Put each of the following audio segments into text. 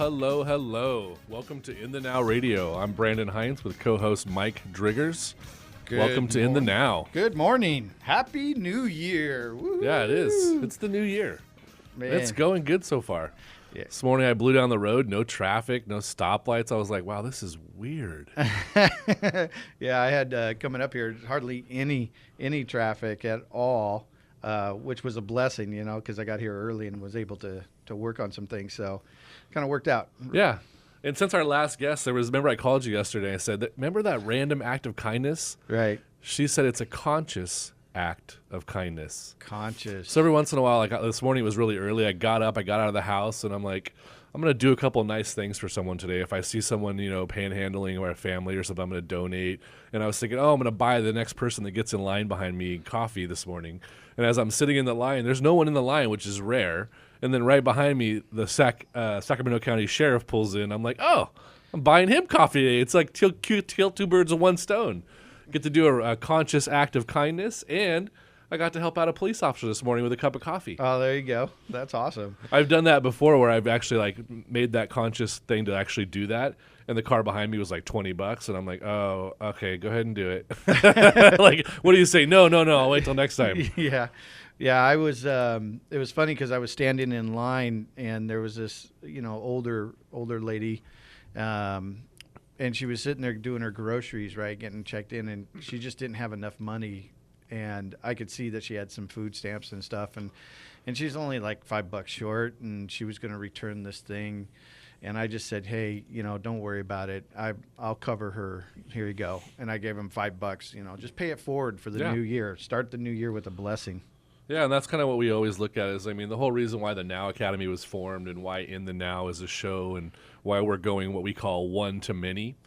hello, hello. Welcome to In the Now Radio. I'm Brandon Hines with co-host Mike Driggers. Welcome to In the Now. Good morning. Happy New Year. Woo-hoo. Yeah, it is. It's the new year. Man. It's going good so far. Yeah. This morning I blew down the road, no traffic, no stoplights. I was like, wow, this is weird. Yeah, I had coming up here hardly any traffic at all, which was a blessing, because I got here early and was able to work on some things. So kind of worked out. Yeah. And since our last guest, remember I called you yesterday. I said, remember that random act of kindness? Right. She said it's a conscious act of kindness. Conscious. So every once in a while, this morning it was really early. I got up, I got out of the house, and I'm like, I'm going to do a couple nice things for someone today. If I see someone, panhandling or a family or something, I'm going to donate. And I was thinking, I'm going to buy the next person that gets in line behind me coffee this morning. And as I'm sitting in the line, there's no one in the line, which is rare. And then right behind me, the Sacramento County Sheriff pulls in. I'm like, I'm buying him coffee today. It's like kill two birds with one stone. Get to do a conscious act of kindness, and I got to help out a police officer this morning with a cup of coffee. Oh, there you go. That's awesome. I've done that before where I've actually made that conscious thing to actually do that, and the car behind me was like $20, and I'm like, oh, okay, go ahead and do it. Like, what do you say? No, I'll wait till next time. Yeah, I was. It was funny because I was standing in line, and there was this, older lady, and she was sitting there doing her groceries, right, getting checked in, and she just didn't have enough money, and I could see that she had some food stamps and stuff, and she's only like $5 short, and she was going to return this thing, and I just said, hey, don't worry about it. I'll cover her. Here you go, and I gave him $5. Just pay it forward for the new year. Start the new year with a blessing. Yeah, and that's kind of what we always look at is, the whole reason why the Now Academy was formed and why In the Now is a show and why we're going what we call one to many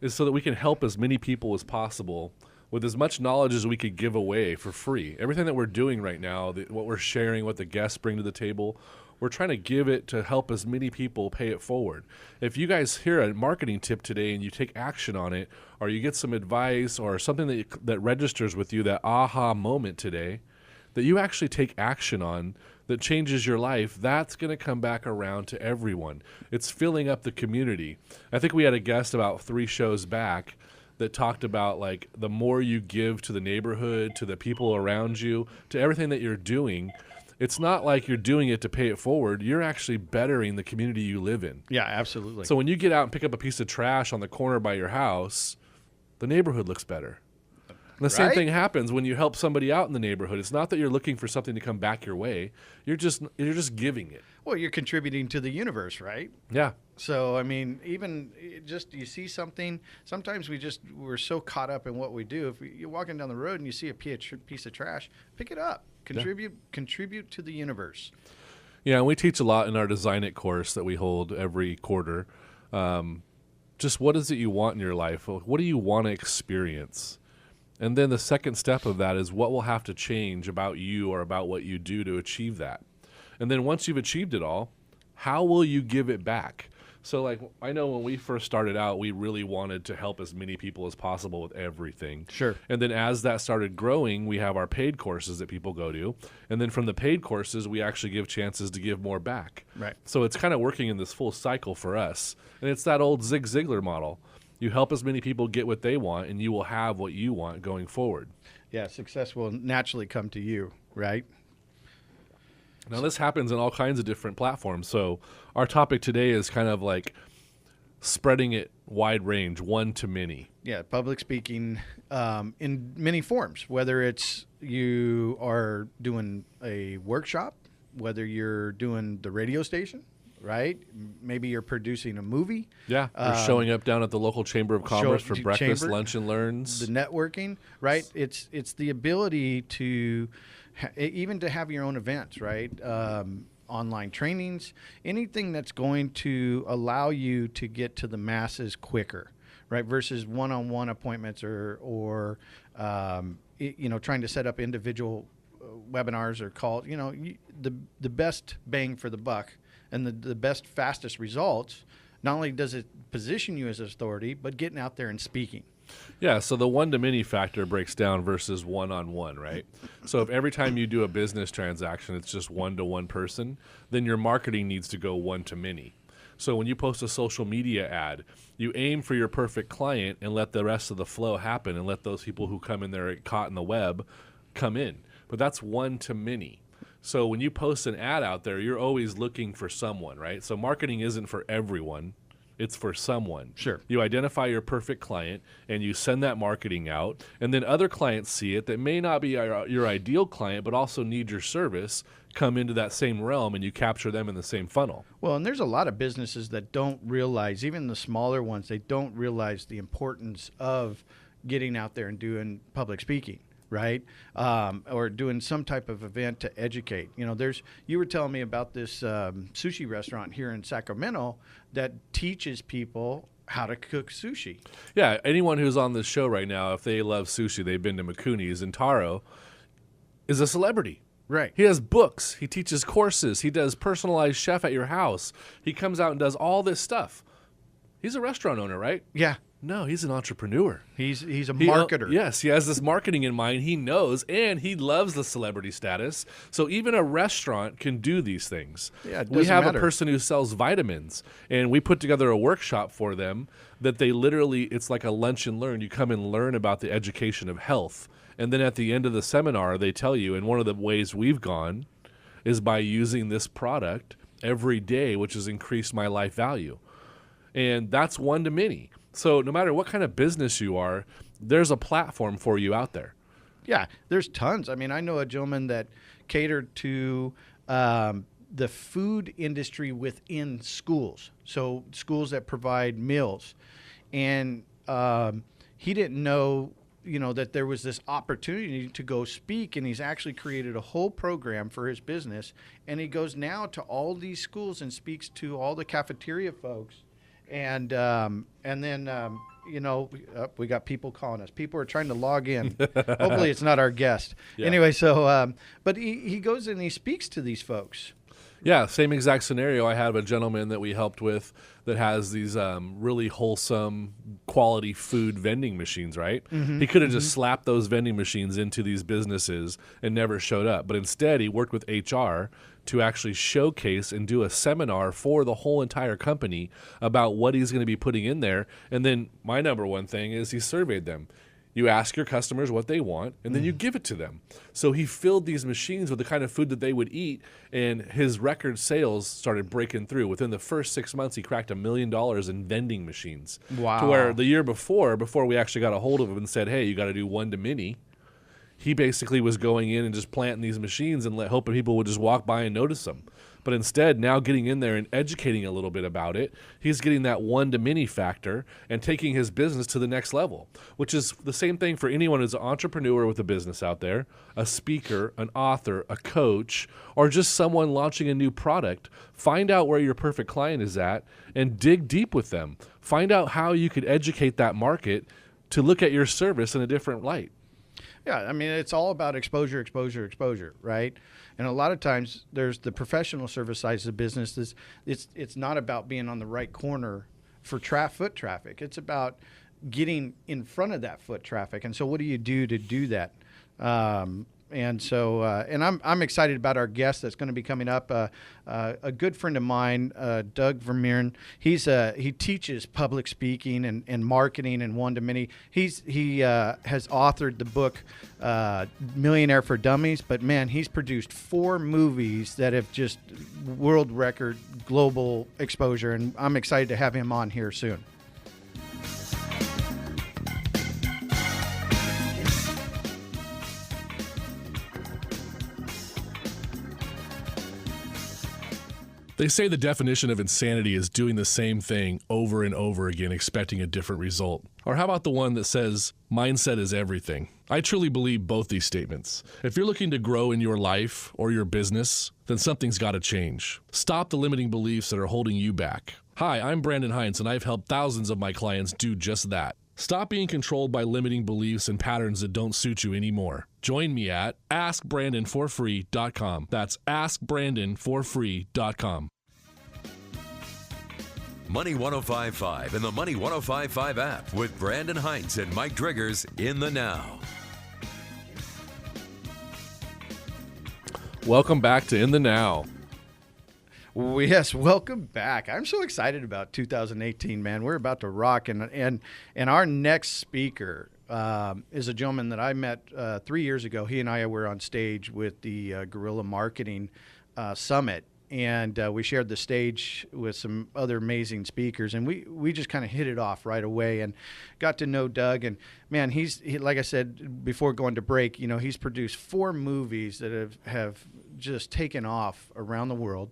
is so that we can help as many people as possible with as much knowledge as we could give away for free. Everything that we're doing right now, what we're sharing, what the guests bring to the table, we're trying to give it to help as many people pay it forward. If you guys hear a marketing tip today and you take action on it, or you get some advice or something that registers with you, that aha moment today, that you actually take action on that changes your life, that's going to come back around to everyone. It's filling up the community. I think we had a guest about 3 shows back that talked about the more you give to the neighborhood, to the people around you, to everything that you're doing, it's not like you're doing it to pay it forward. You're actually bettering the community you live in. Yeah, absolutely. So when you get out and pick up a piece of trash on the corner by your house, the neighborhood looks better. And the same thing happens when you help somebody out in the neighborhood. It's not that you're looking for something to come back your way. You're just giving it. Well, you're contributing to the universe, right? Yeah. So, even just you see something, sometimes we're so caught up in what we do. If you're walking down the road and you see a piece of trash, pick it up. Contribute to the universe. Yeah, and we teach a lot in our Design It course that we hold every quarter. Just what is it you want in your life? What do you want to experience? And then the second step of that is what will have to change about you or about what you do to achieve that. And then once you've achieved it all, how will you give it back? So I know when we first started out, we really wanted to help as many people as possible with everything. Sure. And then as that started growing, we have our paid courses that people go to. And then from the paid courses, we actually give chances to give more back. Right. So it's kind of working in this full cycle for us. And it's that old Zig Ziglar model. You help as many people get what they want, and you will have what you want going forward. Yeah, success will naturally come to you, right? Now, this happens in all kinds of different platforms. So our topic today is kind of spreading it wide range, one to many. Yeah, public speaking in many forms, whether it's you are doing a workshop, whether you're doing the radio station, right? Maybe you're producing a movie. Yeah, you're showing up down at the local Chamber of Commerce for breakfast, lunch, and learns. The networking, right? It's the ability to even to have your own events, right? Online trainings, anything that's going to allow you to get to the masses quicker, right? Versus one-on-one appointments or trying to set up individual webinars or calls. The best bang for the buck and the best, fastest results, not only does it position you as an authority, but getting out there and speaking. Yeah, so the one-to-many factor breaks down versus one-on-one, right? So if every time you do a business transaction, it's just one-to-one person, then your marketing needs to go one-to-many. So when you post a social media ad, you aim for your perfect client and let the rest of the flow happen and let those people who come in there caught in the web come in. But that's one to many. So when you post an ad out there, you're always looking for someone, right? So marketing isn't for everyone. It's for someone. Sure. You identify your perfect client and you send that marketing out, and then other clients see it that may not be your ideal client but also need your service, come into that same realm, and you capture them in the same funnel. Well, and there's a lot of businesses that don't realize, even the smaller ones, they don't realize the importance of getting out there and doing public speaking. Right, or doing some type of event to educate. You know, you were telling me about this sushi restaurant here in Sacramento that teaches people how to cook sushi. Yeah, anyone who's on this show right now, if they love sushi, they've been to Mikuni's, and Taro is a celebrity. Right. He has books. He teaches courses. He does personalized chef at your house. He comes out and does all this stuff. He's a restaurant owner, right? Yeah. No, he's an entrepreneur. He's a marketer. Yes, he has this marketing in mind. He knows, and he loves the celebrity status. So even a restaurant can do these things. Yeah, it we doesn't have matter. a person who sells vitamins, and we put together a workshop for them that they literally, it's like a lunch and learn. You come and learn about the education of health. And then at the end of the seminar, they tell you, and one of the ways we've gone is by using this product every day, which has increased my life value. And that's one to many. So no matter what kind of business you are, there's a platform for you out there. Yeah, there's tons. I mean, I know a gentleman that catered to the food industry within schools, so schools that provide meals. And he didn't know, that there was this opportunity to go speak, and he's actually created a whole program for his business. And he goes now to all these schools and speaks to all the cafeteria folks. And then we got people calling us. People are trying to log in. Hopefully it's not our guest. Yeah. Anyway, so but he goes and he speaks to these folks. Yeah, same exact scenario. I have a gentleman that we helped with that has these really wholesome quality food vending machines, right? Mm-hmm. He could have just slapped those vending machines into these businesses and never showed up. But instead, he worked with HR to actually showcase and do a seminar for the whole entire company about what he's going to be putting in there. And then my number one thing is he surveyed them. You ask your customers what they want, and then you give it to them. So he filled these machines with the kind of food that they would eat, and his record sales started breaking through. Within the first 6 months, he cracked $1 million in vending machines. Wow. To where the year before we actually got a hold of him and said, hey, you got to do one to many, he basically was going in and just planting these machines and hoping people would just walk by and notice them. But instead, now getting in there and educating a little bit about it, he's getting that one-to-many factor and taking his business to the next level, which is the same thing for anyone who's an entrepreneur with a business out there, a speaker, an author, a coach, or just someone launching a new product. Find out where your perfect client is at and dig deep with them. Find out how you could educate that market to look at your service in a different light. Yeah, I mean, it's all about exposure, right? And a lot of times there's the professional service side of the business. It's not about being on the right corner for foot traffic. It's about getting in front of that foot traffic. And so what do you do to do that? And I'm excited about our guest that's going to be coming up. A good friend of mine, Doug Vermeeren. He teaches public speaking and marketing and one-to-many. He has authored the book Millionaire for Dummies. But man, he's produced 4 movies that have just world record global exposure, and I'm excited to have him on here soon. They say the definition of insanity is doing the same thing over and over again, expecting a different result. Or how about the one that says, mindset is everything? I truly believe both these statements. If you're looking to grow in your life or your business, then something's got to change. Stop the limiting beliefs that are holding you back. Hi, I'm Brandon Hines, and I've helped thousands of my clients do just that. Stop being controlled by limiting beliefs and patterns that don't suit you anymore. Join me at AskBrandonForFree.com. That's AskBrandonForFree.com. Money 105.5 and the Money 105.5 app with Brandon Hines and Mike Driggers in the now. Welcome back to In the Now. Yes, welcome back. I'm so excited about 2018, man. We're about to rock, and our next speaker is a gentleman that I met 3 years ago. He and I were on stage with the Guerrilla Marketing Summit, and we shared the stage with some other amazing speakers, and we just kind of hit it off right away and got to know Doug. And man, he, like I said before going to break, you know, he's produced 4 movies that have just taken off around the world.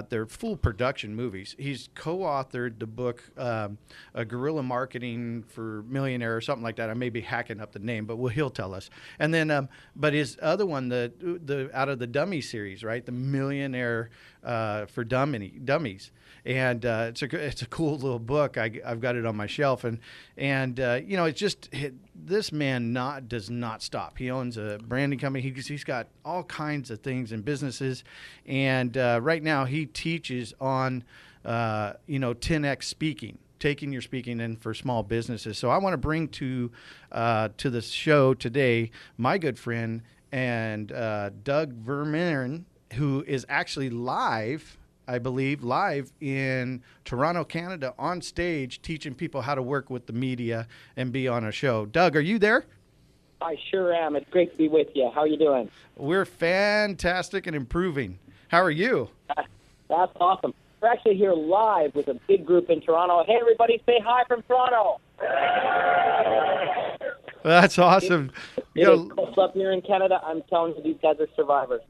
They're full production movies. He's co-authored the book, a Guerrilla Marketing for Millionaire or something like that. I may be hacking up the name, but he'll tell us. And then, but his other one, the out of the Dummy series, right? The Millionaire for Dummies. And it's a cool little book. I've got it on my shelf, and you know, it's just this man does not stop. He owns a branding company. He's got all kinds of things and businesses, and right now he teaches on 10x speaking, taking your speaking in for small businesses. So I want to bring to the show today my good friend and Doug Vermeeren, who is actually live in Toronto, Canada, on stage, teaching people how to work with the media and be on a show. Doug, are you there? I sure am. It's great to be with you. How are you doing? We're fantastic and improving. How are you? That's awesome. We're actually here live with a big group in Toronto. Hey, everybody, say hi from Toronto. That's awesome. It is cold up here in Canada. I'm telling you, these guys are survivors.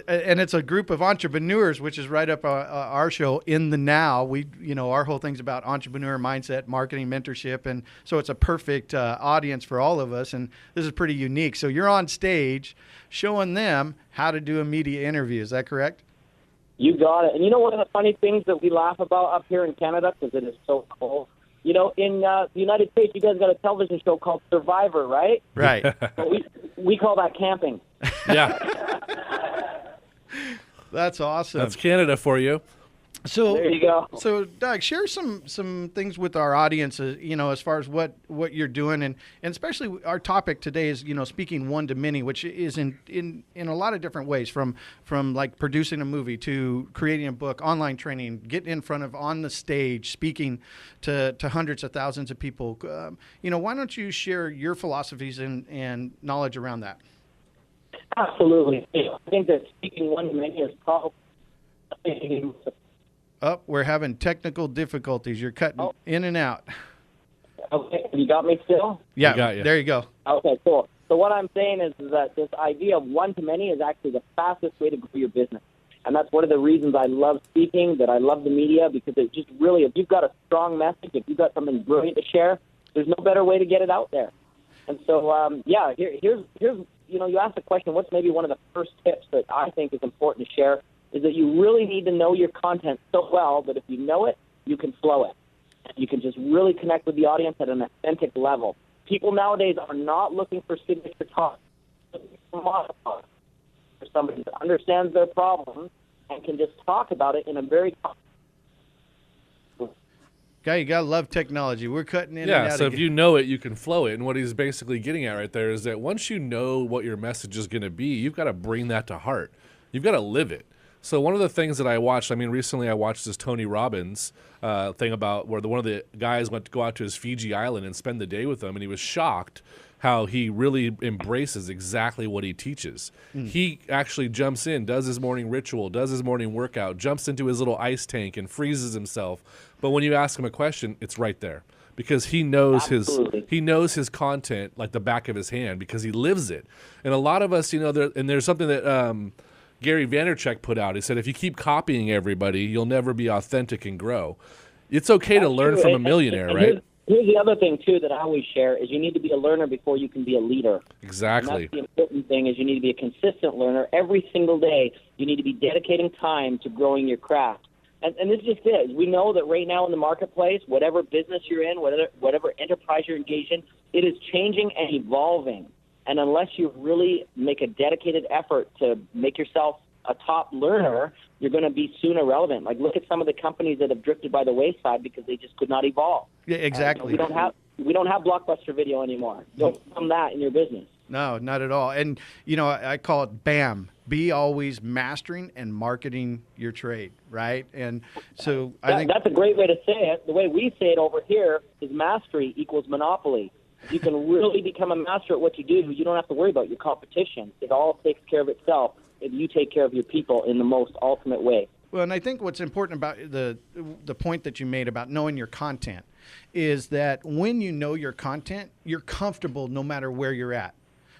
And it's a group of entrepreneurs, which is right up our show, In the Now. Our whole thing's about entrepreneur mindset, marketing, mentorship, and so it's a perfect audience for all of us. And this is pretty unique. So you're on stage showing them how to do a media interview. Is that correct? You got it. And you know one of the funny things that we laugh about up here in Canada, because it is so cold? You know, in the United States, you guys got a television show called Survivor, right? Right. But we call that camping. Yeah. That's awesome. That's Canada for you. So there you go. So, Doug, share some things with our audience, as far as what you're doing, and especially our topic today is, speaking one to many, which is in a lot of different ways, from like producing a movie to creating a book, online training, getting in front of on the stage, speaking to hundreds of thousands of people. Why don't you share your philosophies and knowledge around that? Absolutely. I think that speaking one to many is probably. Oh, we're having technical difficulties. You're cutting in and out. Okay, you got me still? Yeah, got you. There you go. Okay, cool. So what I'm saying is that this idea of one to many is actually the fastest way to grow your business. And that's one of the reasons I love speaking, that I love the media, because it just really, if you've got a strong message, if you've got something brilliant to share, there's no better way to get it out there. And so, here's you asked the question, what's maybe one of the first tips that I think is important to share, is that you really need to know your content so well that if you know it, you can flow it. You can just really connect with the audience at an authentic level. People nowadays are not looking for signature talk. They're looking for monologue. For somebody that understands their problem and can just talk about it in a very... Guy, you gotta love technology. We're cutting in and Yeah, out so again. if you know it, you can flow it. And what he's basically getting at right there is that once you know what your message is going to be, you've got to bring that to heart. You've got to live it. So one of the things that I watched, recently I watched this Tony Robbins thing about where one of the guys went to go out to his Fiji island and spend the day with them, and he was shocked how he really embraces exactly what he teaches. He actually jumps in, does his morning ritual, does his morning workout, jumps into his little ice tank and freezes himself. But when you ask him a question, it's right there because he knows his content like the back of his hand because he lives it. And a lot of us, there's something that Gary Vaynerchuk put out. He said, if you keep copying everybody, you'll never be authentic and grow. It's okay to learn from a millionaire, right? Here's the other thing, too, that I always share is you need to be a learner before you can be a leader. Exactly. And that's the important thing is you need to be a consistent learner. Every single day, you need to be dedicating time to growing your craft. And this just is. We know that right now in the marketplace, whatever business you're in, whatever enterprise you're engaged in, it is changing and evolving. And unless you really make a dedicated effort to make yourself a top learner, you're going to be soon irrelevant. Like, look at some of the companies that have drifted by the wayside because they just could not evolve. Yeah, exactly. We don't have Blockbuster Video anymore. Don't become that in your business. No, not at all. And, I call it BAM. Be always mastering and marketing your trade, right? And so I think that's a great way to say it. The way we say it over here is mastery equals monopoly. If you can really become a master at what you do, you don't have to worry about your competition. It all takes care of itself if you take care of your people in the most ultimate way. Well, and I think what's important about the point that you made about knowing your content is that when you know your content, you're comfortable no matter where you're at.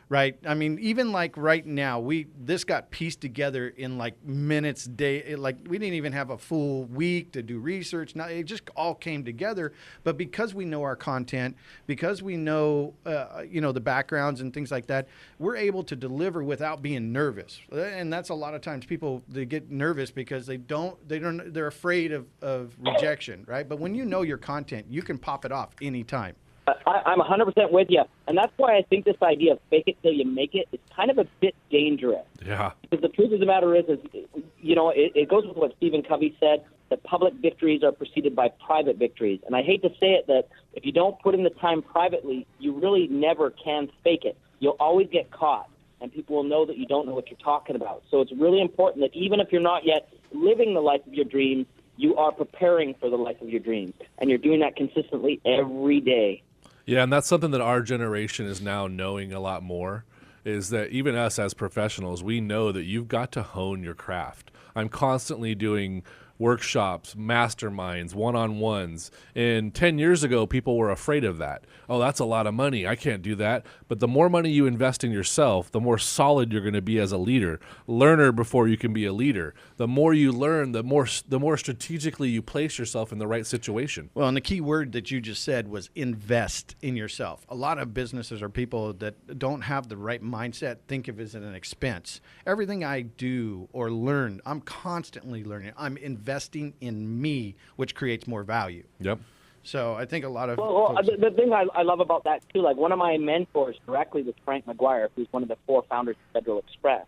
Right. I mean, even like right now, this got pieced together in like minutes, like we didn't even have a full week to do research. Now it just all came together. But because we know our content, because we know, the backgrounds and things like that, we're able to deliver without being nervous. And that's a lot of times they get nervous because they're afraid of rejection. Right. But when you know your content, you can pop it off anytime. I'm 100% with you. And that's why I think this idea of fake it till you make it is kind of a bit dangerous. Yeah. Because the truth of the matter is it goes with what Stephen Covey said, that public victories are preceded by private victories. And I hate to say it, that if you don't put in the time privately, you really never can fake it. You'll always get caught, and people will know that you don't know what you're talking about. So it's really important that even if you're not yet living the life of your dreams, you are preparing for the life of your dreams. And you're doing that consistently every day. Yeah, and that's something that our generation is now knowing a lot more, is that even us as professionals, we know that you've got to hone your craft. I'm constantly doing workshops, masterminds, one-on-ones. And 10 years ago, people were afraid of that. Oh, that's a lot of money. I can't do that. But the more money you invest in yourself, the more solid you're going to be as a leader. Learner before you can be a leader. The more you learn, the more strategically you place yourself in the right situation. Well, and the key word that you just said was invest in yourself. A lot of businesses or people that don't have the right mindset think of it as an expense. Everything I do or learn, I'm constantly learning. I'm investing in me, which creates more value. Yep. So I think a lot of the thing I love about that too, like one of my mentors directly was Frank McGuire, who's one of the 4 founders of Federal Express.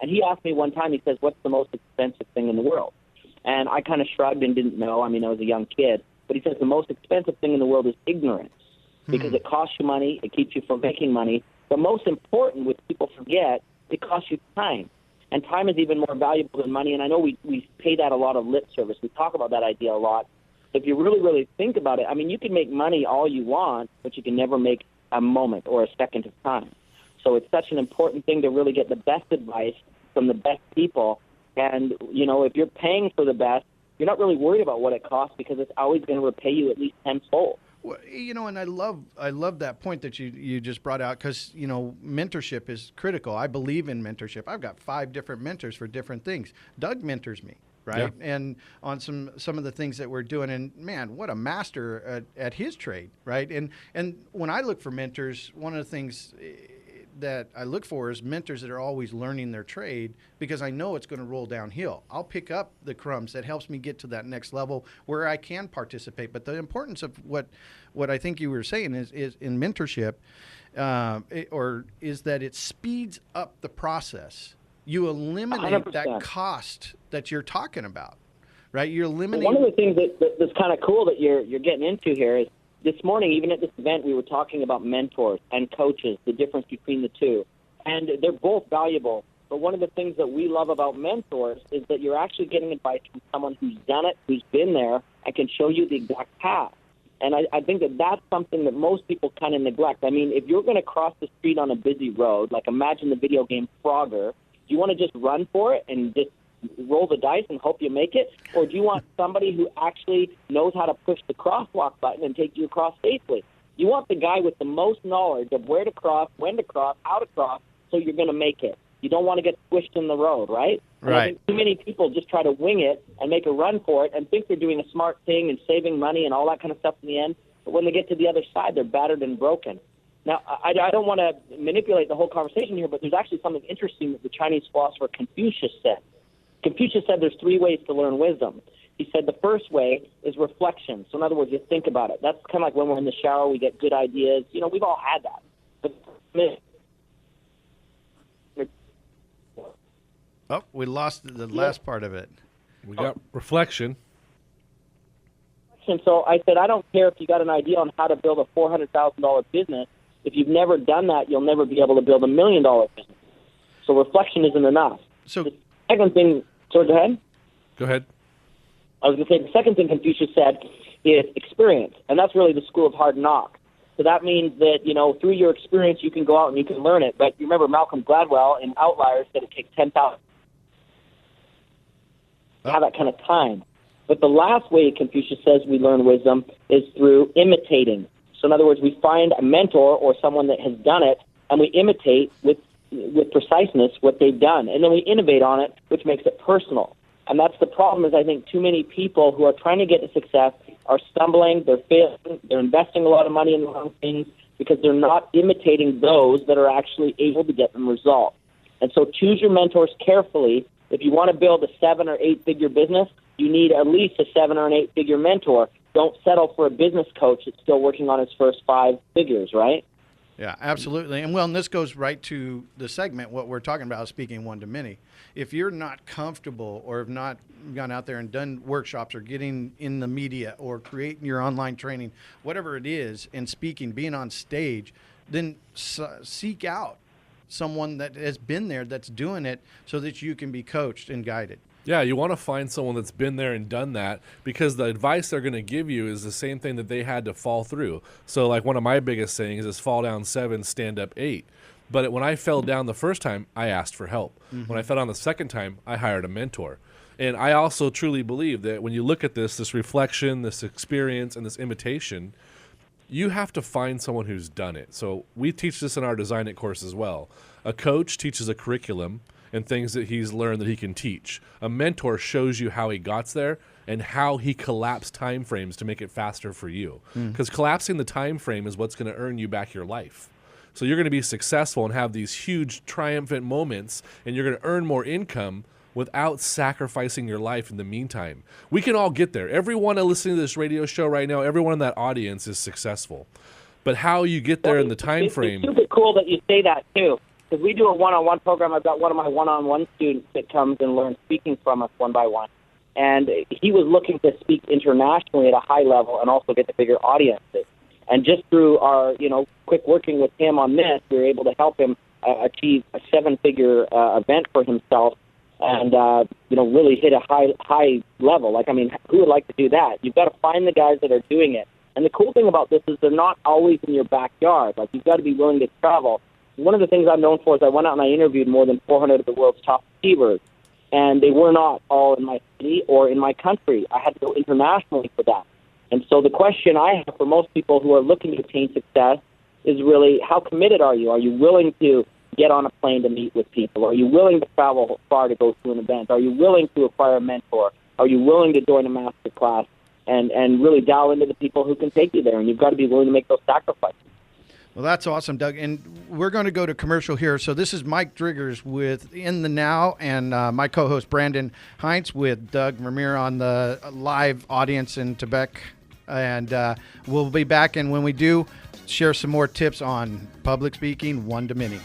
And he asked me one time, he says, what's the most expensive thing in the world? And I kind of shrugged and didn't know. I mean, I was a young kid. But he says the most expensive thing in the world is ignorance, because it costs you money, it keeps you from making money. But most important, which people forget, it costs you time. And time is even more valuable than money. And I know we pay that a lot of lip service. We talk about that idea a lot. If you really, really think about it, I mean, you can make money all you want, but you can never make a moment or a second of time. So it's such an important thing to really get the best advice from the best people. And, if you're paying for the best, you're not really worried about what it costs, because it's always going to repay you at least tenfold. Well, and I love that point that you just brought out, because, mentorship is critical. I believe in mentorship. I've got 5 different mentors for different things. Doug mentors me, right? Yeah. And on some of the things that we're doing, and man, what a master at his trade, right? And when I look for mentors, one of the things that I look for is mentors that are always learning their trade, because I know it's going to roll downhill. I'll pick up the crumbs that helps me get to that next level where I can participate. But the importance of what I think you were saying is in mentorship, is that it speeds up the process. You eliminate 100%. that cost that you're talking about, right? You're eliminating. One of the things that's kind of cool that you're getting into here is, this morning, even at this event, we were talking about mentors and coaches, the difference between the two. And they're both valuable. But one of the things that we love about mentors is that you're actually getting advice from someone who's done it, who's been there, and can show you the exact path. And I think that that's something that most people kind of neglect. I mean, if you're going to cross the street on a busy road, like imagine the video game Frogger, do you want to just run for it and just roll the dice and hope you make it? Or do you want somebody who actually knows how to push the crosswalk button and take you across safely? You want the guy with the most knowledge of where to cross, when to cross, how to cross, so you're going to make it. You don't want to get squished in the road, right? And I think too many people just try to wing it and make a run for it and think they're doing a smart thing and saving money and all that kind of stuff in the end. But when they get to the other side, they're battered and broken. Now, I don't want to manipulate the whole conversation here, but there's actually something interesting that the Chinese philosopher Confucius said. Confucius said there's 3 ways to learn wisdom. He said the first way is reflection. So in other words, you think about it. That's kind of like when we're in the shower, we get good ideas. We've all had that. But we lost the last part of it. We got reflection. And so I said, I don't care if you got an idea on how to build a $400,000 business. If you've never done that, you'll never be able to build $1 million business. So reflection isn't enough. So The second thing, sorry, go ahead. Go ahead. I was going to say the second thing Confucius said is experience, and that's really the school of hard knocks. So that means that, through your experience, you can go out and you can learn it. But you remember Malcolm Gladwell in Outliers said it takes 10,000 to have that kind of time. But the last way Confucius says we learn wisdom is through imitating. So in other words, we find a mentor or someone that has done it, and we imitate with preciseness what they've done. And then we innovate on it, which makes it personal. And that's the problem is I think too many people who are trying to get to success are stumbling, they're failing, they're investing a lot of money in the wrong things because they're not imitating those that are actually able to get them results. And so choose your mentors carefully. If you want to build a 7 or 8 figure business, you need at least a 7 or an 8 figure mentor. Don't settle for a business coach that's still working on his first 5 figures, right? yeah, absolutely. And this goes right to the segment, what we're talking about, speaking one to many. If you're not comfortable or have not gone out there and done workshops or getting in the media or creating your online training, whatever it is, and speaking, being on stage, then seek out someone that has been there that's doing it so that you can be coached and guided. Yeah, you want to find someone that's been there and done that because the advice they're going to give you is the same thing that they had to fall through. So like one of my biggest sayings is fall down 7, stand up 8. But when I fell down the first time, I asked for help. Mm-hmm. When I fell down the second time, I hired a mentor. And I also truly believe that when you look at this reflection, this experience, and this imitation, you have to find someone who's done it. So we teach this in our Design It course as well. A coach teaches a curriculum and things that he's learned that he can teach. A mentor shows you how he got there and how he collapsed time frames to make it faster for you. Because collapsing the time frame is what's going to earn you back your life. So you're going to be successful and have these huge triumphant moments, and you're going to earn more income without sacrificing your life in the meantime. We can all get there. Everyone listening to this radio show right now, everyone in that audience is successful. But how you get there in the time frame... It's super cool that you say that, too. Because we do a one-on-one program. I've got one of my one-on-one students that comes and learns speaking from us one by one. And he was looking to speak internationally at a high level and also get to bigger audiences. And just through our, quick working with him on this, we were able to help him achieve a 7-figure event for himself and, really hit a high level. Who would like to do that? You've got to find the guys that are doing it. And the cool thing about this is they're not always in your backyard. You've got to be willing to travel. One of the things I'm known for is I went out and I interviewed more than 400 of the world's top achievers, and they were not all in my city or in my country. I had to go internationally for that. And so the question I have for most people who are looking to attain success is really, how committed are you? Are you willing to get on a plane to meet with people? Are you willing to travel far to go to an event? Are you willing to acquire a mentor? Are you willing to join a master class and really dial into the people who can take you there? And you've got to be willing to make those sacrifices. Well, that's awesome, Doug. And we're going to go to commercial here. So this is Mike Driggers with In the Now and my co-host Brandon Heinz with Doug Vermeer on the live audience in Quebec. And we'll be back. And when we do, share some more tips on public speaking, one to many.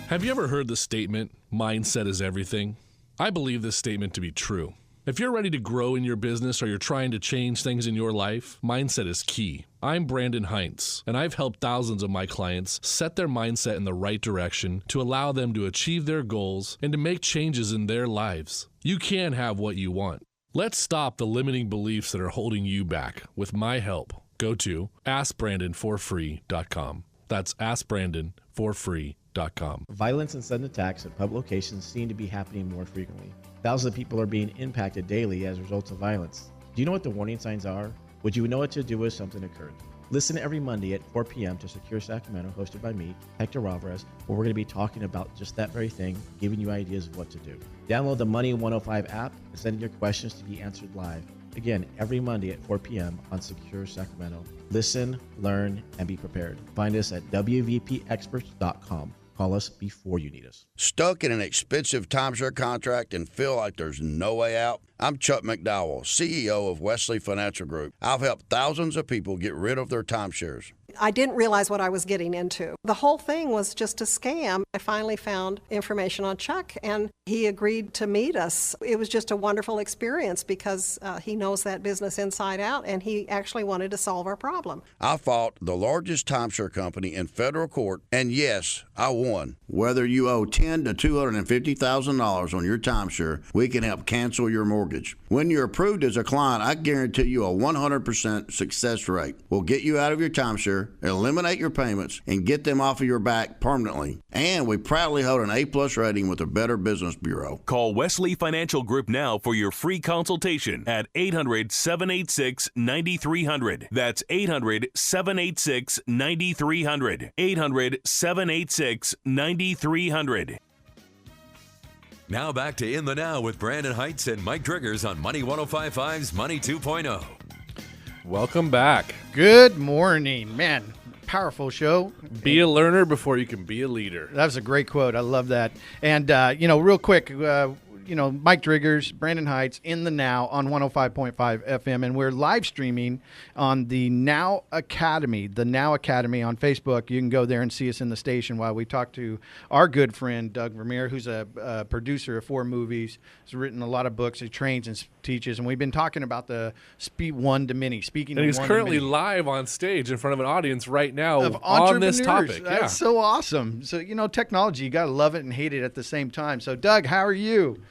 Have you ever heard the statement, mindset is everything? I believe this statement to be true. If you're ready to grow in your business or you're trying to change things in your life, mindset is key. I'm Brandon Heinz, and I've helped thousands of my clients set their mindset in the right direction to allow them to achieve their goals and to make changes in their lives. You can have what you want. Let's stop the limiting beliefs that are holding you back with my help. Go to AskBrandonForFree.com. That's AskBrandonForFree.com. Violence and sudden attacks at pub locations seem to be happening more frequently. Thousands of people are being impacted daily as a result of violence. Do you know what the warning signs are? Would you know what to do if something occurred? Listen every Monday at 4 p.m. to Secure Sacramento, hosted by me, Hector Alvarez, where we're going to be talking about just that very thing, giving you ideas of what to do. Download the Money 105 app and send in your questions to be answered live. Again, every Monday at 4 p.m. on Secure Sacramento. Listen, learn, and be prepared. Find us at wvpexperts.com. Call us before you need us. Stuck in an expensive timeshare contract and feel like there's no way out? I'm Chuck McDowell, CEO of Wesley Financial Group. I've helped thousands of people get rid of their timeshares. I didn't realize what I was getting into. The whole thing was just a scam. I finally found information on Chuck, and he agreed to meet us. It was just a wonderful experience because he knows that business inside out, and he actually wanted to solve our problem. I fought the largest timeshare company in federal court, and yes, I won. Whether you owe $10,000 to $250,000 on your timeshare, we can help cancel your mortgage. When you're approved as a client, I guarantee you a 100% success rate. We'll get you out of your timeshare, eliminate your payments, and get them off of your back permanently. And we proudly hold an A+ rating with the Better Business Bureau. Call Wesley Financial Group now for your free consultation at 800-786-9300. That's 800-786-9300. 800-786-9300. Now back to In the Now with Brandon Heights and Mike Driggers on Money 105.5's Money 2.0. Welcome back. Good morning, man. Powerful show. Be a learner before you can be a leader. That was a great quote. I love that. And, real quick, Mike Driggers, Brandon Heights, In the Now on 105.5 FM. And we're live streaming on the Now Academy, on Facebook. You can go there and see us in the station while we talk to our good friend, Doug Vermeer, who's a producer of 4 movies. He's written a lot of books. He trains and teaches. And we've been talking about the one to many, speaking. And he's currently live on stage in front of an audience right now on this topic. That's so awesome. So, technology, you got to love it and hate it at the same time. So, Doug, how are you?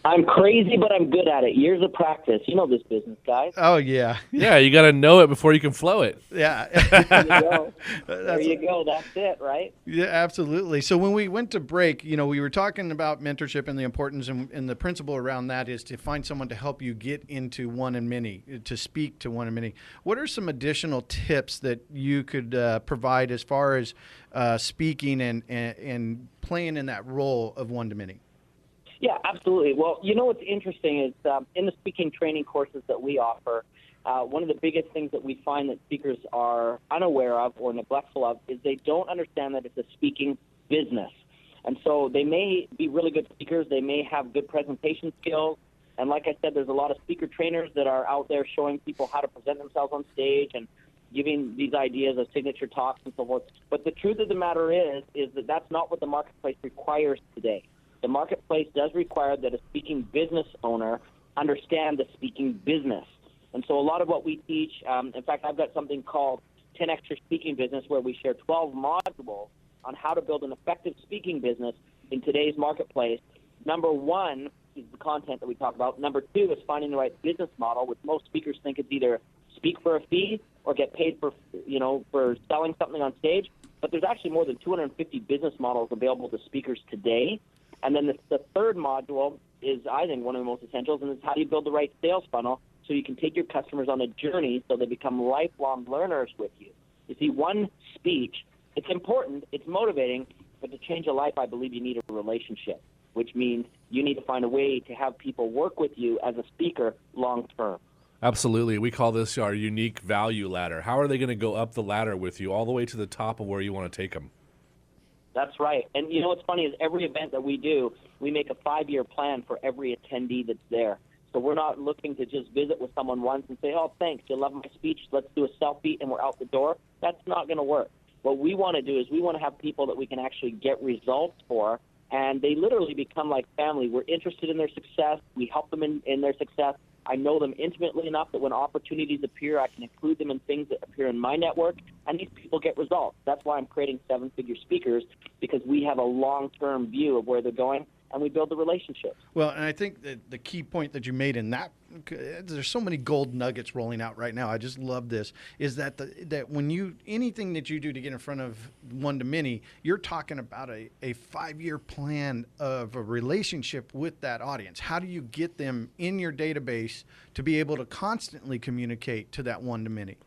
I'm crazy, but I'm good at it. Years of practice. You know this business, guys. Oh, yeah. Yeah, you got to know it before you can flow it. Yeah. There you go. There you go. That's it, right? Yeah, absolutely. So when we went to break, we were talking about mentorship and the importance and the principle around that is to find someone to help you get into one and many, to speak to one and many. What are some additional tips that you could provide as far as speaking and playing in that role of one to many? Yeah, absolutely. Well, what's interesting is in the speaking training courses that we offer, one of the biggest things that we find that speakers are unaware of or neglectful of is they don't understand that it's a speaking business. And so they may be really good speakers. They may have good presentation skills. And like I said, there's a lot of speaker trainers that are out there showing people how to present themselves on stage and giving these ideas of signature talks and so forth. But the truth of the matter is that that's not what the marketplace requires today. The marketplace does require that a speaking business owner understand the speaking business. And so a lot of what we teach, in fact, I've got something called 10X Your Speaking Business where we share 12 modules on how to build an effective speaking business in today's marketplace. Number 1 is the content that we talk about. Number 2 is finding the right business model, which most speakers think it's either speak for a fee or get paid for selling something on stage. But there's actually more than 250 business models available to speakers today. And then the third module is, I think, one of the most essentials, and it's how do you build the right sales funnel so you can take your customers on a journey so they become lifelong learners with you. You see, one speech, it's important, it's motivating, but to change a life, I believe you need a relationship, which means you need to find a way to have people work with you as a speaker long term. Absolutely. We call this our unique value ladder. How are they going to go up the ladder with you all the way to the top of where you want to take them? That's right. And what's funny is every event that we do, we make a 5-year plan for every attendee that's there. So we're not looking to just visit with someone once and say, oh, thanks, you love my speech, let's do a selfie, and we're out the door. That's not going to work. What we want to do is we want to have people that we can actually get results for, and they literally become like family. We're interested in their success. We help them in their success. I know them intimately enough that when opportunities appear, I can include them in things that appear in my network, and these people get results. That's why I'm creating 7-figure speakers, because we have a long-term view of where they're going, and we build the relationships. Well, and I think that the key point that you made in that, there's so many gold nuggets rolling out right now. I just love this, is that that when anything that you do to get in front of one-to-many, you're talking about a 5-year plan of a relationship with that audience. How do you get them in your database to be able to constantly communicate to that one-to-many?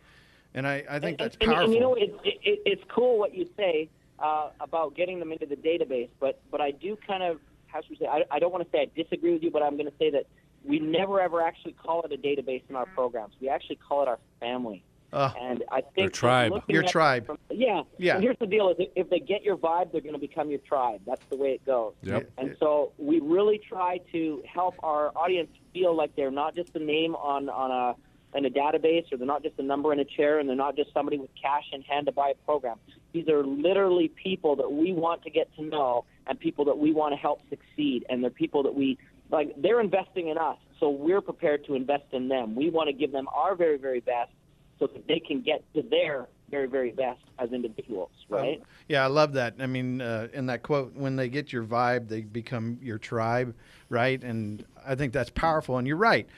And I think that's and, powerful. And, you know, it's cool what you say about getting them into the database, but I do kind of, how should we say, I don't want to say I disagree with you, but I'm going to say that we never ever actually call it a database in our programs. We actually call it our family. And I think Your tribe. Your tribe. Yeah. Yeah. And here's the deal: is if they get your vibe, they're going to become your tribe. That's the way it goes. Yep. And so we really try to help our audience feel like they're not just a name on a database, or they're not just a number in a chair, and they're not just somebody with cash in hand to buy a program. These are literally people that we want to get to know, and people that we want to help succeed. And they're people that we like. They're investing in us, so we're prepared to invest in them. We want to give them our very, very best, so that they can get to their very, very best as individuals, right? Yeah, I love that. I mean, in that quote, when they get your vibe, they become your tribe, right? And I think that's powerful. And you're right.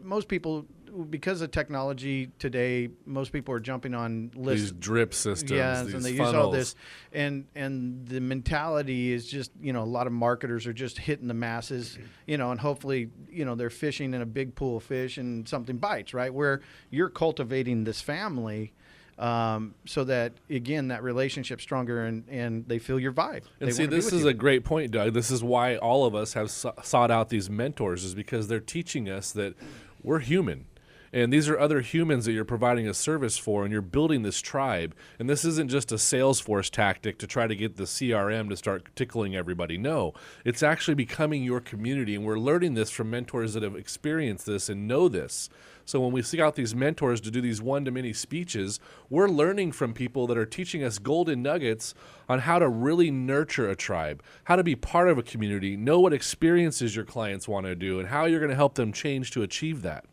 Most people, because of technology today, most people are jumping on lists. These drip systems, yes, these and they funnels. use all this. And the mentality is just, a lot of marketers are just hitting the masses, and hopefully, they're fishing in a big pool of fish and something bites, right? Where you're cultivating this family so that, again, that relationship's stronger and they feel your vibe. And see, this is a great point, Doug. This is why all of us have sought out these mentors, is because they're teaching us that we're human. And these are other humans that you're providing a service for, and you're building this tribe. And this isn't just a Salesforce tactic to try to get the CRM to start tickling everybody. No, it's actually becoming your community. And we're learning this from mentors that have experienced this and know this. So when we seek out these mentors to do these one-to-many speeches, we're learning from people that are teaching us golden nuggets on how to really nurture a tribe, how to be part of a community, know what experiences your clients want to do, and how you're going to help them change to achieve that.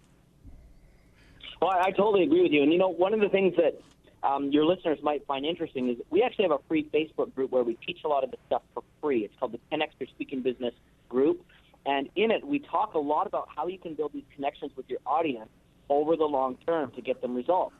Well, I totally agree with you. And, one of the things that your listeners might find interesting is we actually have a free Facebook group where we teach a lot of this stuff for free. It's called the 10X Your Speaking Business group. And in it, we talk a lot about how you can build these connections with your audience over the long term to get them results,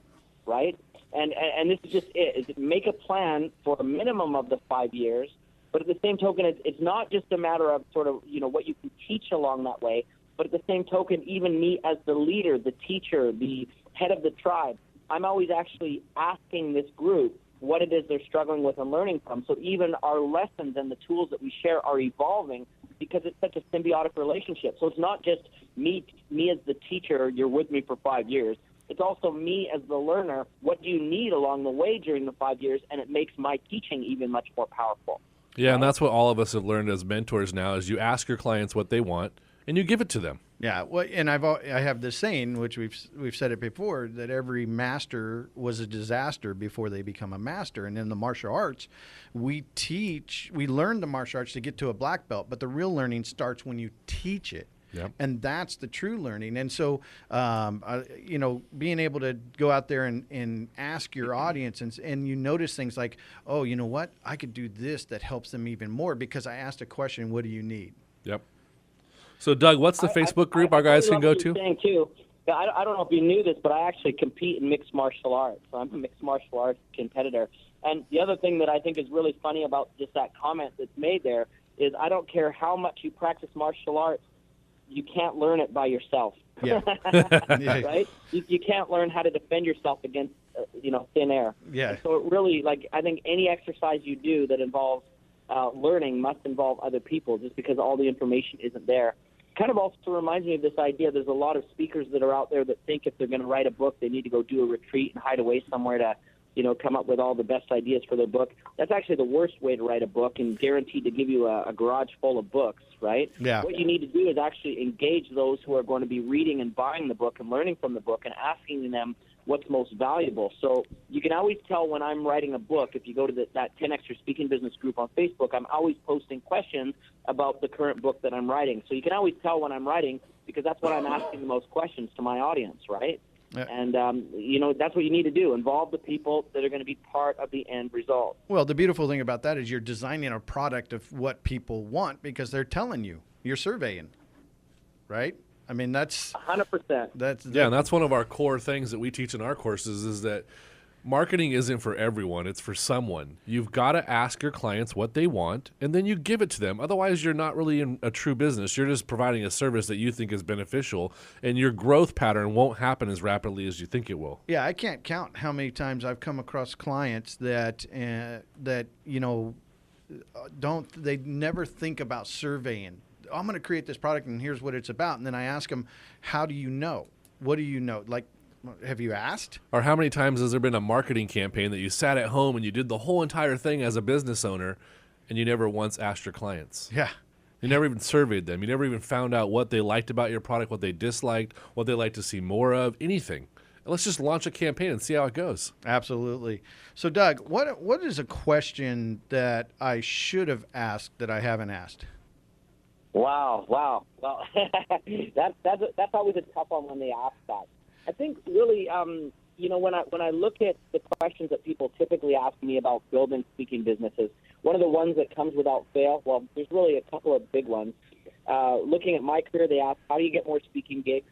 right? And this is just it, is make a plan for a minimum of the 5 years. But at the same token, it's not just a matter of sort of, what you can teach along that way. But at the same token, even me as the leader, the teacher, the head of the tribe, I'm always actually asking this group what it is they're struggling with and learning from. So even our lessons and the tools that we share are evolving because it's such a symbiotic relationship. So it's not just me as the teacher, you're with me for 5 years. It's also me as the learner, what do you need along the way during the 5 years? And it makes my teaching even much more powerful. Yeah, and that's what all of us have learned as mentors now is you ask your clients what they want, and you give it to them. Yeah, well, and I have this saying, which we've said it before, that every master was a disaster before they become a master. And in the martial arts, we learn the martial arts to get to a black belt, but the real learning starts when you teach it. Yep. And that's the true learning. And so, being able to go out there and ask your audience and you notice things like, oh, you know what? I could do this that helps them even more because I asked a question, what do you need? Yep. So, Doug, what's the Facebook group our guys can go to? Saying too, I don't know if you knew this, but I actually compete in mixed martial arts. So I'm a mixed martial arts competitor. And the other thing that I think is really funny about just that comment that's made there is I don't care how much you practice martial arts, you can't learn it by yourself. Yeah. Right? You can't learn how to defend yourself against, thin air. Yeah. And so it really, I think any exercise you do that involves learning must involve other people just because all the information isn't there. Kind of also reminds me of this idea. There's a lot of speakers that are out there that think if they're going to write a book, they need to go do a retreat and hide away somewhere to, come up with all the best ideas for their book. That's actually the worst way to write a book and guaranteed to give you a garage full of books, right? Yeah. What you need to do is actually engage those who are going to be reading and buying the book and learning from the book and asking them what's most valuable. So you can always tell when I'm writing a book. If you go to that 10X Your Speaking Business group on Facebook, I'm always posting questions about the current book that I'm writing. So you can always tell when I'm writing because that's when I'm asking the most questions to my audience, right? Yeah. And, that's what you need to do. Involve the people that are going to be part of the end result. Well, the beautiful thing about that is you're designing a product of what people want because they're telling you. You're surveying, right? I mean, that's 100%. That's Yeah, and that's one of our core things that we teach in our courses is that Marketing isn't for everyone. It's for someone. You've got to ask your clients what they want, and then you give it to them. Otherwise, you're not really in a true business. You're just providing a service that you think is beneficial, and your growth pattern won't happen as rapidly as you think it will. Yeah, I can't count how many times I've come across clients that they never think about surveying. I'm going to create this product, and here's what it's about. And then I ask them, how do you know? What do you know? Like, have you asked? Or how many times has there been a marketing campaign that you sat at home and you did the whole entire thing as a business owner, and you never once asked your clients? Yeah. You never even surveyed them. You never even found out what they liked about your product, what they disliked, what they like to see more of, anything. Let's just launch a campaign and see how it goes. Absolutely. So, Doug, what is a question that I should have asked that I haven't asked? Wow. Well, that's always a tough one when they ask that. I think really, when I look at the questions that people typically ask me about building speaking businesses, one of the ones that comes without fail, well, there's really a couple of big ones. Looking at my career, they ask, how do you get more speaking gigs?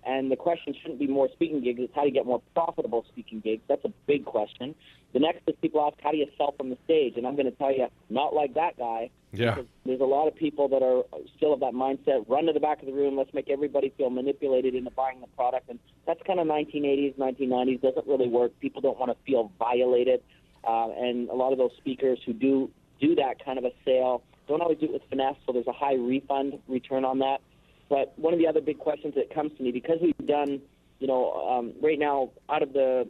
And the question shouldn't be more speaking gigs, it's how do you get more profitable speaking gigs? That's a big question. The next is people ask, how do you sell from the stage? And I'm going to tell you, not like that guy. Yeah. Because there's a lot of people that are still of that mindset, run to the back of the room, let's make everybody feel manipulated into buying the product. And that's kind of 1980s, 1990s, doesn't really work. People don't want to feel violated. And a lot of those speakers who do that kind of a sale don't always do it with finesse, so there's a high refund return on that. But one of the other big questions that comes to me, because we've done, right now, out of the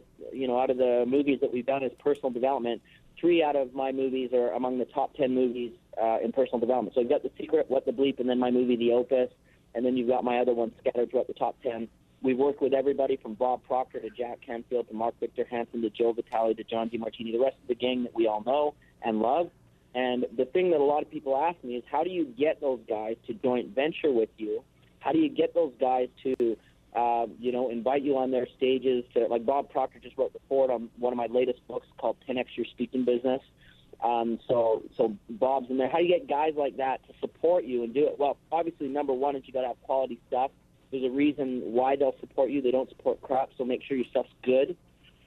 movies that we've done as personal development, 3 out of my movies are among the top 10 movies in personal development. So you've got The Secret, What the Bleep, and then my movie, The Opus, and then you've got my other ones scattered throughout the top 10. We've worked with everybody from Bob Proctor to Jack Canfield to Mark Victor Hansen to Joe Vitale to John DiMartini, the rest of the gang that we all know and love. And the thing that a lot of people ask me is, how do you get those guys to joint venture with you? How do you get those guys to, invite you on their stages? Like Bob Proctor just wrote the foreword on one of my latest books called 10X Your Speaking Business. So Bob's in there. How do you get guys like that to support you and do it? Well, obviously, number one is you got to have quality stuff. There's a reason why they'll support you. They don't support crap, so make sure your stuff's good.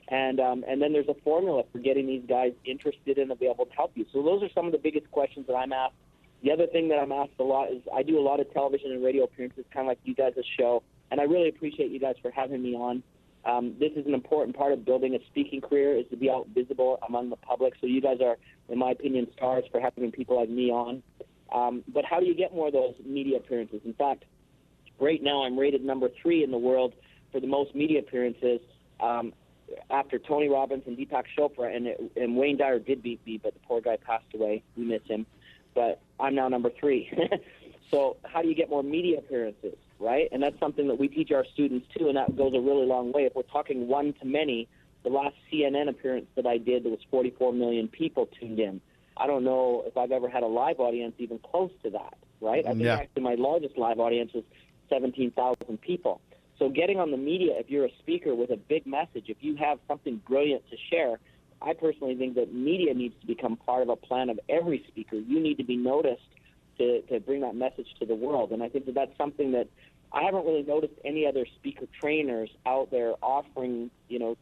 And then there's a formula for getting these guys interested and available to help you. So those are some of the biggest questions that I'm asked. The other thing that I'm asked a lot is I do a lot of television and radio appearances, kind of like you guys' show, and I really appreciate you guys for having me on. This is an important part of building a speaking career, is to be out visible among the public. So you guys are, in my opinion, stars for having people like me on. But how do you get more of those media appearances? In fact, right now I'm rated number 3 in the world for the most media appearances after Tony Robbins and Deepak Chopra, and Wayne Dyer did beat me, but the poor guy passed away. We miss him. But I'm now number 3. So how do you get more media appearances, right? And that's something that we teach our students, too, and that goes a really long way. If we're talking one-to-many, the last CNN appearance that I did, there was 44 million people tuned in. I don't know if I've ever had a live audience even close to that, right? I think actually my largest live audience was 17,000 people. So getting on the media, if you're a speaker with a big message, if you have something brilliant to share, I personally think that media needs to become part of a plan of every speaker. You need to be noticed to bring that message to the world. And I think that that's something that I haven't really noticed any other speaker trainers out there offering,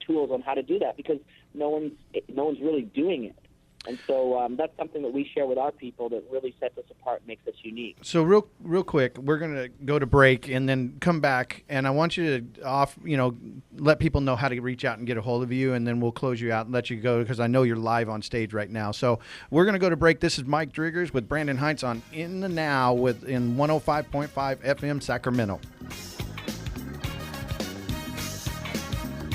tools on how to do that, because no one's really doing it. And so that's something that we share with our people that really sets us apart and makes us unique. So real quick, we're going to go to break and then come back, and I want you to let people know how to reach out and get a hold of you, and then we'll close you out and let you go, because I know you're live on stage right now. So we're going to go to break. This is Mike Driggers with Brandon Heinz on In the Now in 105.5 FM Sacramento.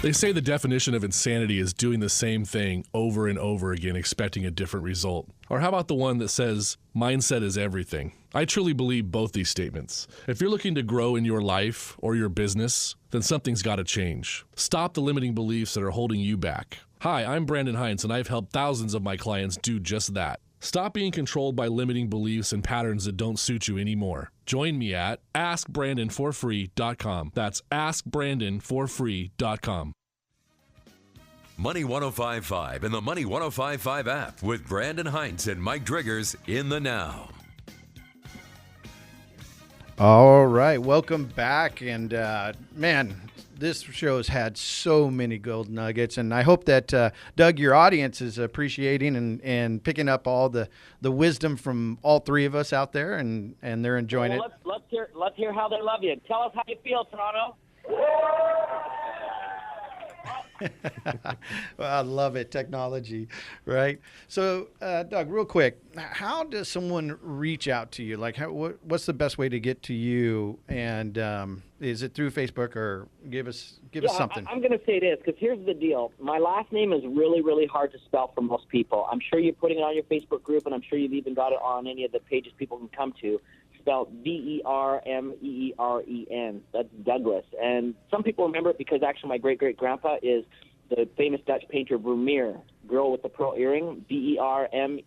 They say the definition of insanity is doing the same thing over and over again, expecting a different result. Or how about the one that says, mindset is everything? I truly believe both these statements. If you're looking to grow in your life or your business, then something's got to change. Stop the limiting beliefs that are holding you back. Hi, I'm Brandon Heinz, and I've helped thousands of my clients do just that. Stop being controlled by limiting beliefs and patterns that don't suit you anymore. Join me at AskBrandonForFree.com. That's AskBrandonForFree.com. Money 105.5 and the Money 105.5 app with Brandon Heinz and Mike Driggers in the Now. All right, welcome back. And man, this show has had so many gold nuggets, and I hope that Doug, your audience, is appreciating and picking up all the wisdom from all three of us out there, and they're enjoying it. Let's hear how they love you. Tell us how you feel, Toronto. Well, I love it, technology, right? So, Doug, real quick, how does someone reach out to you? Like, what's the best way to get to you? And is it through Facebook, or give us something? I'm going to say this, because here's the deal. My last name is really, really hard to spell for most people. I'm sure you're putting it on your Facebook group, and I'm sure you've even got it on any of the pages people can come to. Spelled Vermeeren. That's Douglas. And some people remember it because actually my great-great-grandpa is the famous Dutch painter Vermeer, girl with the pearl earring, Vermeeren.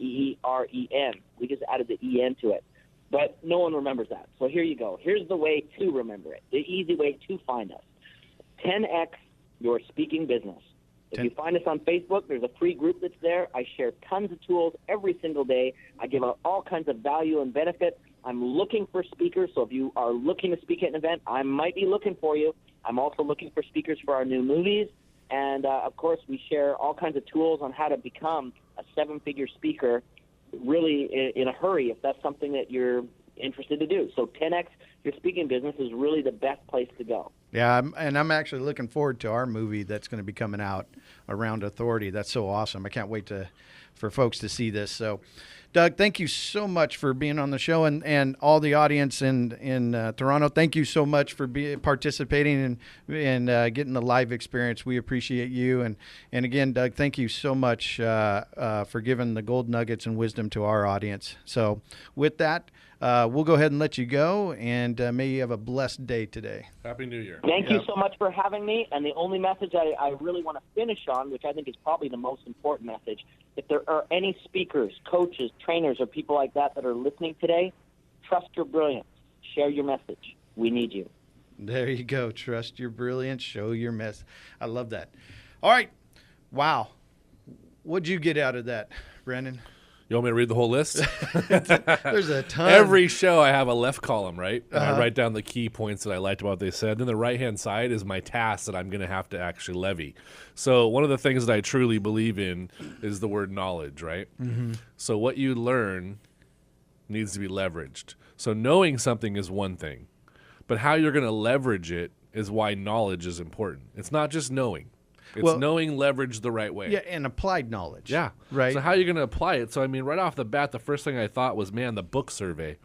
We just added the E-N to it. But no one remembers that. So here you go. Here's the way to remember it, the easy way to find us. 10X Your Speaking Business. If you find us on Facebook, there's a free group that's there. I share tons of tools every single day. I give out all kinds of value and benefit. I'm looking for speakers, so if you are looking to speak at an event, I might be looking for you. I'm also looking for speakers for our new movies. And, of course, we share all kinds of tools on how to become a seven-figure speaker really in a hurry if that's something that you're interested to do. So 10X Your Speaking Business is really the best place to go. Yeah, I'm actually looking forward to our movie that's going to be coming out around Authority. That's so awesome. I can't wait for folks to see this. So, Doug, thank you so much for being on the show, and all the audience in Toronto. Thank you so much for participating and getting the live experience. We appreciate you. And again, Doug, thank you so much for giving the gold nuggets and wisdom to our audience. So with that, we'll go ahead and let you go, and may you have a blessed day today. Happy New Year. Thank you so much for having me. And the only message I really want to finish on, which I think is probably the most important message, if there are any speakers, coaches, trainers, or people like that are listening today, trust your brilliance. Share your message. We need you. There you go. Trust your brilliance. Show your mess. I love that. All right. Wow. What'd you get out of that, Brandon? You want me to read the whole list? There's a ton. Every show I have a left column, right? And I write down the key points that I liked about what they said. Then the right-hand side is my task that I'm going to have to actually levy. So one of the things that I truly believe in is the word knowledge, right? Mm-hmm. So what you learn needs to be leveraged. So knowing something is one thing, but how you're going to leverage it is why knowledge is important. It's not just knowing. It's knowing leverage the right way. Yeah, and applied knowledge. Yeah. Right. So how are you going to apply it? So, I mean, right off the bat, the first thing I thought was, man, the book survey.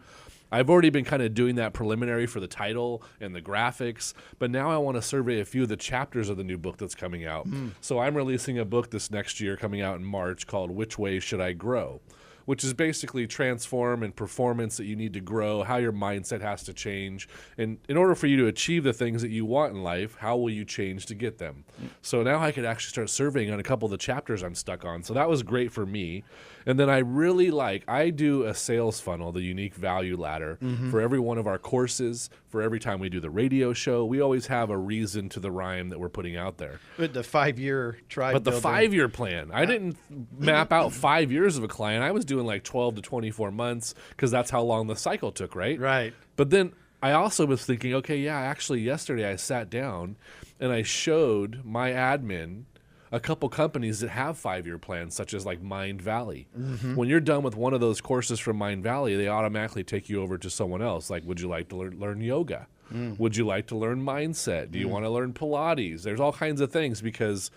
I've already been kind of doing that preliminary for the title and the graphics, but now I want to survey a few of the chapters of the new book that's coming out. So I'm releasing a book this next year coming out in March called Which Way Should I Grow?, which is basically transform and performance that you need to grow, how your mindset has to change. And in order for you to achieve the things that you want in life, how will you change to get them? So now I could actually start surveying on a couple of the chapters I'm stuck on. So that was great for me. And then I do a sales funnel, the unique value ladder, for every one of our courses, for every time we do the radio show. We always have a reason to the rhyme that we're putting out there. But the 5-year tribe But the building. 5-year plan, I didn't map out 5 years of a client. I was doing like 12 to 24 months because that's how long the cycle took, right? Right. But then I also was thinking, okay, yeah, actually yesterday I sat down and I showed my admin a couple companies that have 5-year plans, such as like Mind Valley. When you're done with one of those courses from Mind Valley, they automatically take you over to someone else. Like, would you like to learn yoga? Would you like to learn mindset? Do you want to learn Pilates? There's all kinds of things because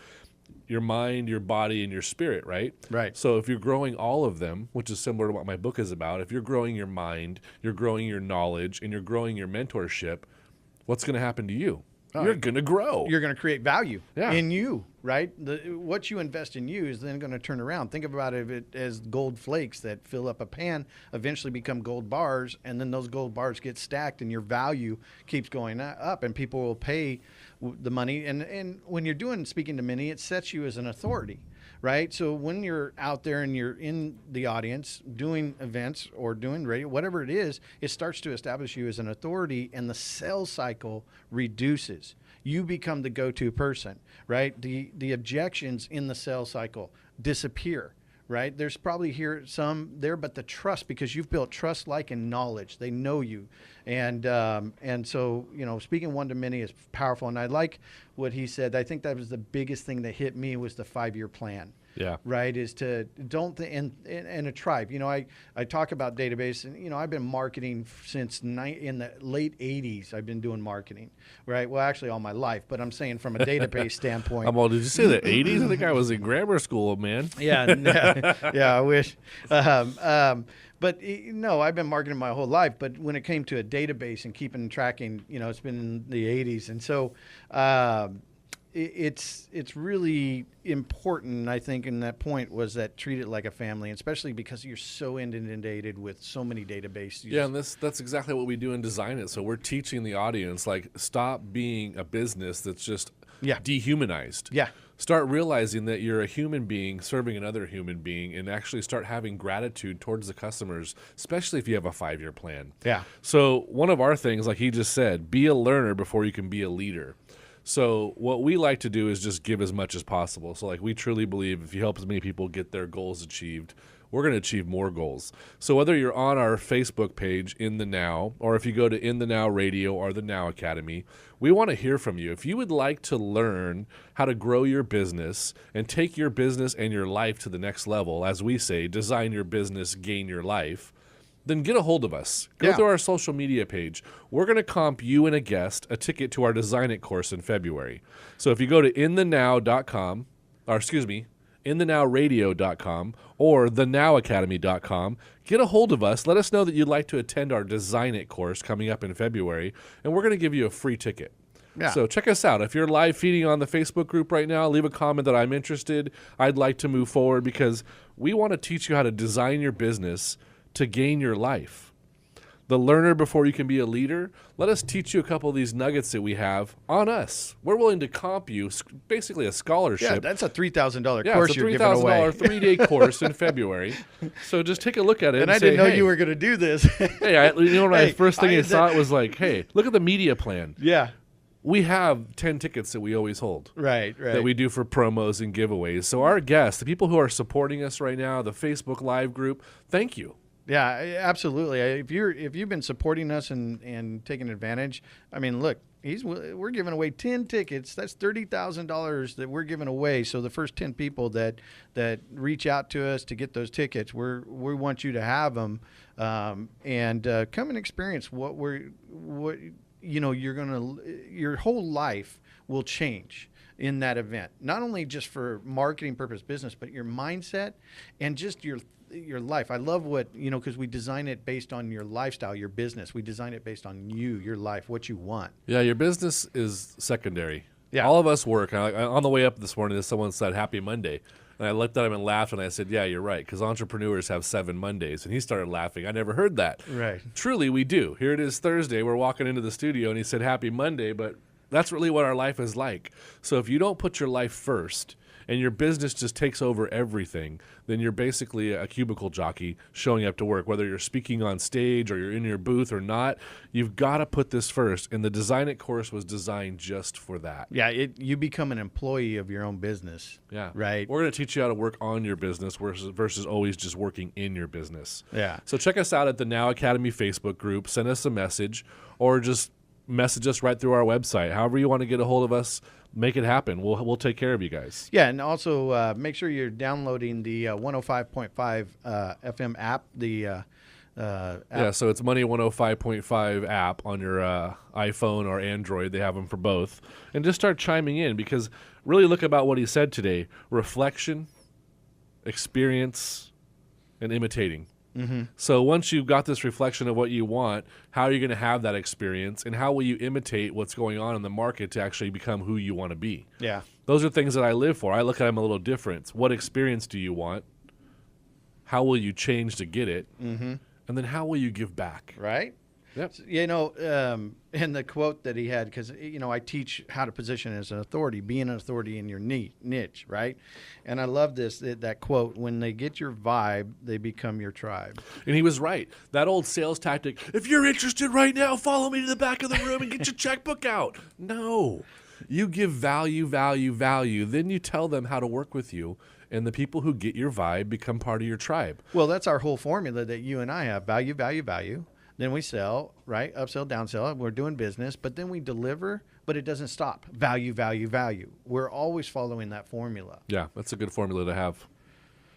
your mind, your body, and your spirit, right? Right. So if you're growing all of them, which is similar to what my book is about, if you're growing your mind, you're growing your knowledge, and you're growing your mentorship, what's going to happen to you? You're going to grow. You're going to create value Yeah. in you, right? What you invest in you is then going to turn around. Think about it as gold flakes that fill up a pan, eventually become gold bars, and then those gold bars get stacked and your value keeps going up, and people will pay the money. And when you're speaking to many, it sets you as an authority, right? So when you're out there and you're in the audience doing events or doing radio, whatever it is, it starts to establish you as an authority, and the sales cycle reduces. You become the go-to person, right? The objections in the sales cycle disappear, right? There's probably some there, but the trust, because you've built trust, like, and knowledge. They know you. And so, speaking one to many is powerful. And I like what he said. I think that was the biggest thing that hit me was the 5-year plan. Yeah. Right. Is to in a tribe. I talk about database, and I've been marketing since in the late 80s. I've been doing marketing. Right. Well, actually, all my life, but I'm saying from a database standpoint. Did you say the 80s? I think I was in grammar school, man. Yeah. I wish. But no, I've been marketing my whole life. But when it came to a database and keeping tracking, it's been in the 80s, and so. It's really important, I think, in that point was that treat it like a family, especially because you're so inundated with so many databases. Yeah, and that's exactly what we do in Design It. So we're teaching the audience, stop being a business that's just dehumanized. Yeah. Start realizing that you're a human being serving another human being, and actually start having gratitude towards the customers, especially if you have a 5-year plan. Yeah. So one of our things, like he just said, be a learner before you can be a leader. So what we like to do is just give as much as possible. So we truly believe if you help as many people get their goals achieved, we're going to achieve more goals. So whether you're on our Facebook page, In the Now, or if you go to In the Now Radio or the Now Academy, we want to hear from you. If you would like to learn how to grow your business and take your business and your life to the next level, as we say, design your business, gain your life, then get a hold of us. Go through our social media page. We're going to comp you and a guest a ticket to our Design It course in February. So if you go to inthenowradio.com or thenowacademy.com, get a hold of us. Let us know that you'd like to attend our Design It course coming up in February, and we're going to give you a free ticket. Yeah. So check us out. If you're live feeding on the Facebook group right now, leave a comment that I'm interested. I'd like to move forward, because we want to teach you how to design your business to gain your life. The learner before you can be a leader. Let us teach you a couple of these nuggets that we have on us. We're willing to comp you, basically a scholarship. Yeah, that's a $3,000 course you're giving away. Yeah, it's a $3,000 3-day course in February. So just take a look at it. And I didn't know you were going to do this. My first thing I saw it was hey, look at the media plan. Yeah. We have 10 tickets that we always hold. Right. That we do for promos and giveaways. So our guests, the people who are supporting us right now, the Facebook Live group, thank you. Yeah, absolutely. If you've been supporting us and taking advantage, look, we're giving away 10 tickets. That's $30,000 that we're giving away. So the first 10 people that reach out to us to get those tickets, we want you to have them, and come and experience your whole life will change in that event. Not only just for marketing purpose business, but your mindset and just your life. I love what, because we design it based on your lifestyle, your business. We design it based on your life, what you want. Yeah, your business is secondary. Yeah. All of us work. On the way up this morning, someone said, Happy Monday. And I looked at him and laughed, and I said, yeah, you're right, because entrepreneurs have 7 Mondays. And he started laughing. I never heard that. Right. Truly, we do. Here it is Thursday. We're walking into the studio, and he said, Happy Monday, but that's really what our life is like. So if you don't put your life first, and your business just takes over everything, then you're basically a cubicle jockey showing up to work. Whether you're speaking on stage or you're in your booth or not, you've got to put this first. And the Design It course was designed just for that. Yeah, you become an employee of your own business. Yeah. Right. We're going to teach you how to work on your business versus always just working in your business. Yeah. So check us out at the Now Academy Facebook group. Send us a message, or just message us right through our website. However you want to get a hold of us, make it happen. We'll take care of you guys. Yeah, and also make sure you're downloading the 105.5 FM app. App. Yeah, so it's Money 105.5 app on your iPhone or Android. They have them for both. And just start chiming in, because really look about what he said today. Reflection, experience, and imitating. Mm-hmm. So once you've got this reflection of what you want, how are you going to have that experience, and how will you imitate what's going on in the market to actually become who you want to be? Yeah. Those are things that I live for. I look at them a little different. What experience do you want? How will you change to get it? Mm-hmm. And then how will you give back? Right. Yep. And the quote that he had, because, I teach how to position as an authority, being an authority in your niche, right? And I love that quote, when they get your vibe, they become your tribe. And he was right. That old sales tactic, if you're interested right now, follow me to the back of the room and get your checkbook out. No. You give value. Then you tell them how to work with you. and the people who get your vibe become part of your tribe. Well, that's our whole formula that you and I have: value, value, value. Then we sell, right? Upsell, downsell. We're doing business, but then we deliver, but it doesn't stop. Value, value, value. We're always following that formula. Yeah, that's a good formula to have.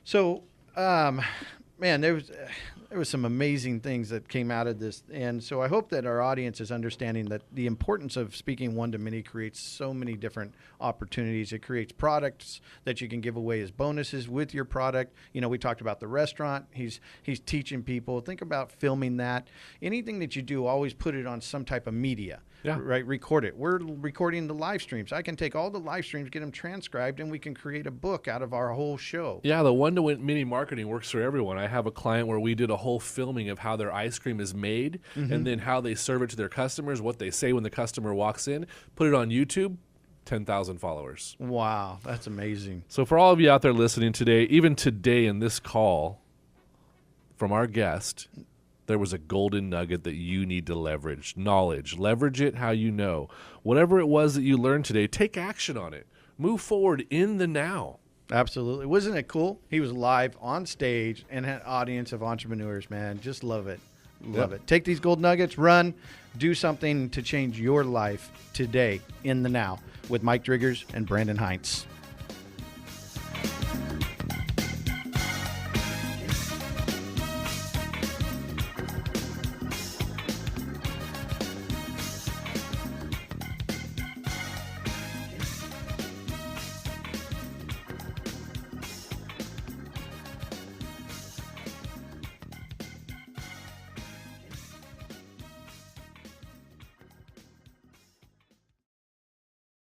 So, man, there was some amazing things that came out of this, and so I hope that our audience is understanding that the importance of speaking one to many creates so many different opportunities. It creates products that you can give away as bonuses with your product. You know, we talked about the restaurant. He's teaching people. Think about filming that. Anything that you do, always put it on some type of media. Yeah. Right. Record it. We're recording the live streams. I can take all the live streams, get them transcribed, and we can create a book out of our whole show. Yeah, the one-to-many marketing works for everyone. I have a client where we did a whole filming of how their ice cream is made and then how they serve it to their customers, what they say when the customer walks in, put it on YouTube, 10,000 followers. Wow, that's amazing. So for all of you out there listening today, even today in this call from our guest, there was a golden nugget that you need to leverage. Knowledge. Leverage it how you know. Whatever it was that you learned today, take action on it. Move forward in the now. Absolutely. Wasn't it cool? He was live on stage and had an audience of entrepreneurs, man. Just love it. Love it. Take these gold nuggets, run, do something to change your life today in the now with Mike Driggers and Brandon Heinz.